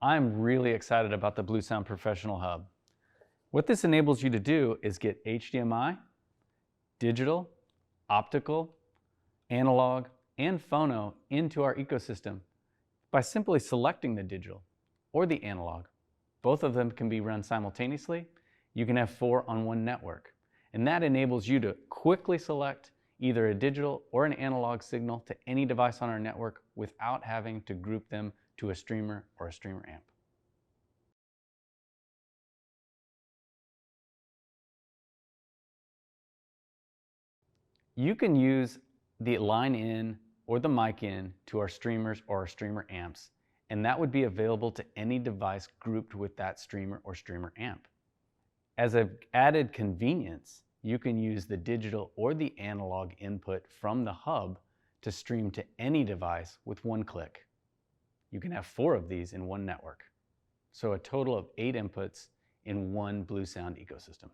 I'm really excited about the Bluesound Professional HUB. What this enables you to do is get HDMI, digital, optical, analog, and phono into our ecosystem by simply selecting the digital or the analog. Both of them can be run simultaneously. You can have 4 on one network, and that enables you to quickly select either a digital or an analog signal to any device on our network without having to group them to a streamer or a streamer amp. You can use the line in or the mic in to our streamers or our streamer amps, and that would be available to any device grouped with that streamer or streamer amp. As an added convenience, you can use the digital or the analog input from the hub to stream to any device with one click. You can have 4 of these in one network, so a total of 8 inputs in one Bluesound ecosystem.